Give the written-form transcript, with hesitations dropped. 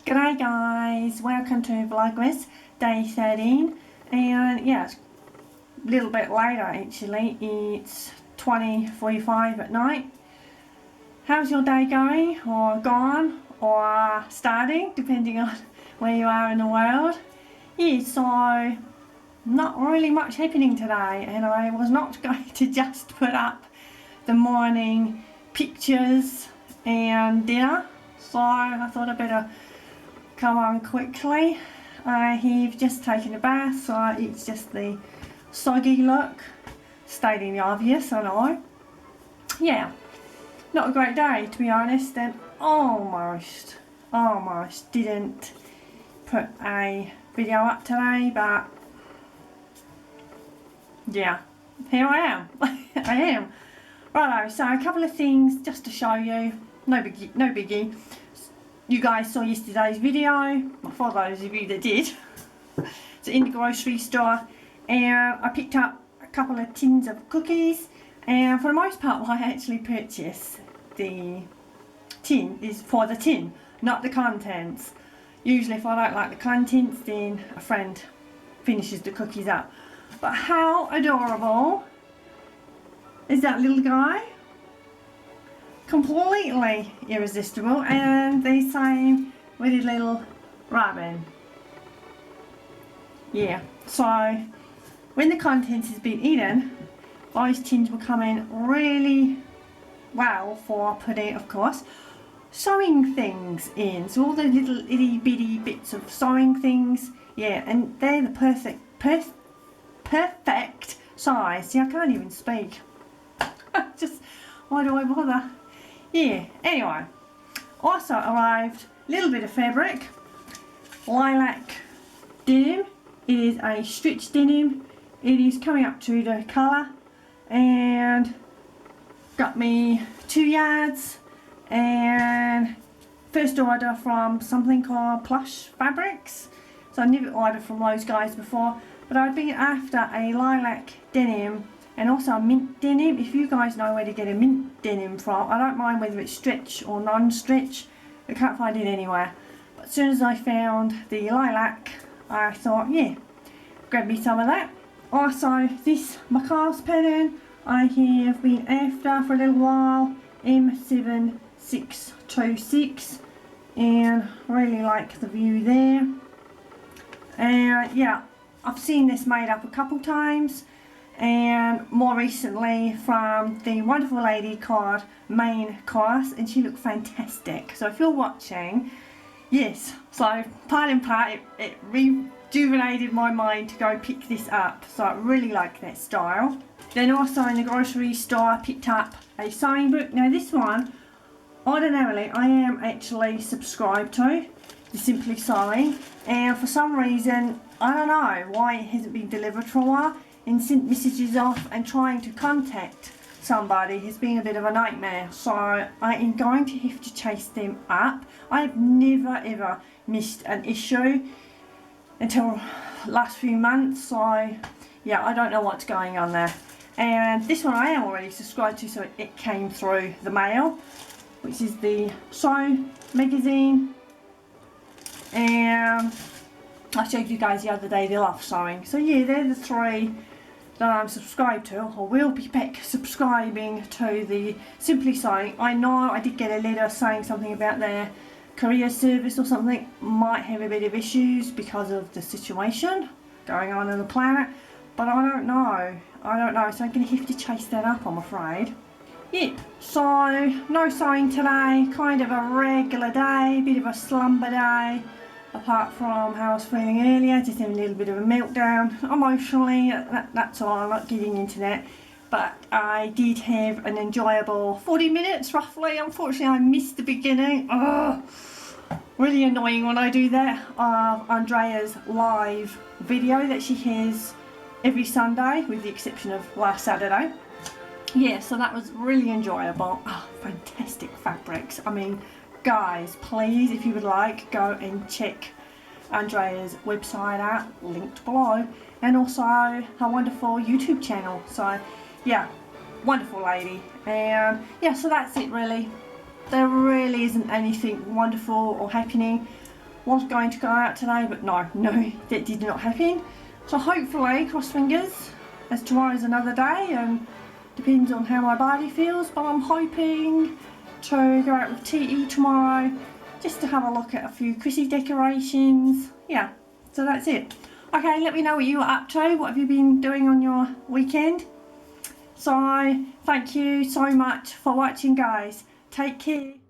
G'day guys, welcome to Vlogmas day 13, and yeah, it's a little bit later actually. It's 20:45 at night. How's your day going, or gone, or starting, depending on where you are in the world? Yeah, so not really much happening today, and I was not going to just put up the morning pictures and dinner, so I thought I'd better come on quickly. I have just taken a bath, so it's just the soggy look, stating the obvious, I know. Yeah, not a great day to be honest, and almost didn't put a video up today, but yeah, here I am. I am. Righto, so a couple of things just to show you, no biggie. You guys saw yesterday's video, for those of you that did. It's in the grocery store, and I picked up a couple of tins of cookies, and for the most part what I actually purchased the tin is for the tin, not the contents. Usually if I don't like the contents, then a friend finishes the cookies up. But how adorable is that little guy? Completely irresistible, and the same with his little robin. Yeah, so when the contents has been eaten, those tins will come in really well for putting, of course, sewing things in. So all the little itty bitty bits of sewing things, yeah, and they're the perfect size. See, I can't even speak. Just, why do I bother? Yeah, anyway, also arrived a little bit of fabric, lilac denim. It is a stretch denim. It is coming up to the colour, and got me 2 yards, and first order from something called Plush Fabrics. So I never ordered from those guys before, but I've been after a lilac denim and also a mint denim. If you guys know where to get a mint denim from, I don't mind whether it's stretch or non-stretch. I can't find it anywhere. But as soon as I found the lilac, I thought, yeah, grab me some of that. Also, this macaws pattern I have been after for a little while, M7626, and really like the view there. And yeah, I've seen this made up a couple times, and more recently from the wonderful lady called Main Course, and she looked fantastic. So if you're watching, yes, so part and part it rejuvenated my mind to go pick this up, so I really like that style. Then also in the grocery store I picked up a sewing book. Now this one, ordinarily I am actually subscribed to the Simply Sewing, and for some reason, I don't know why it hasn't been delivered for a while, and sent messages off, and trying to contact somebody has been a bit of a nightmare. So I am going to have to chase them up. I've never ever missed an issue until last few months, so yeah, I don't know what's going on there. And this one I am already subscribed to, so it came through the mail, which is the Sew magazine, and I showed you guys the other day the Love Sewing. So yeah, they're the 3 that I'm subscribed to, or will be back subscribing to the Simply Sewing. I know I did get a letter saying something about their courier service or something might have a bit of issues because of the situation going on in the planet, but I don't know, so I'm going to have to chase that up, I'm afraid. Yeah, so no sewing today, kind of a regular day, bit of a slumber day. Apart from how I was feeling earlier, just having a little bit of a meltdown emotionally, that's all. I'm not getting into that. But I did have an enjoyable 40 minutes roughly. Unfortunately I missed the beginning. Ugh, really annoying when I do that, of Andrea's live video that she has every Sunday, with the exception of last Saturday. Yeah, so that was really enjoyable. Oh, fantastic fabrics. I mean, guys, please, if you would like, go and check Andrea's website out, linked below, and also her wonderful YouTube channel. So yeah, wonderful lady. And yeah, so that's it really. There really isn't anything wonderful or happening. was going to go out today, but no, that did not happen. So hopefully, cross fingers, as tomorrow's another day, and depends on how my body feels, but I'm hoping to go out with TE tomorrow, just to have a look at a few Chrissy decorations. Yeah, so that's it. Okay, let me know what you are up to. What have you been doing on your weekend? So, thank you so much for watching, guys. Take care.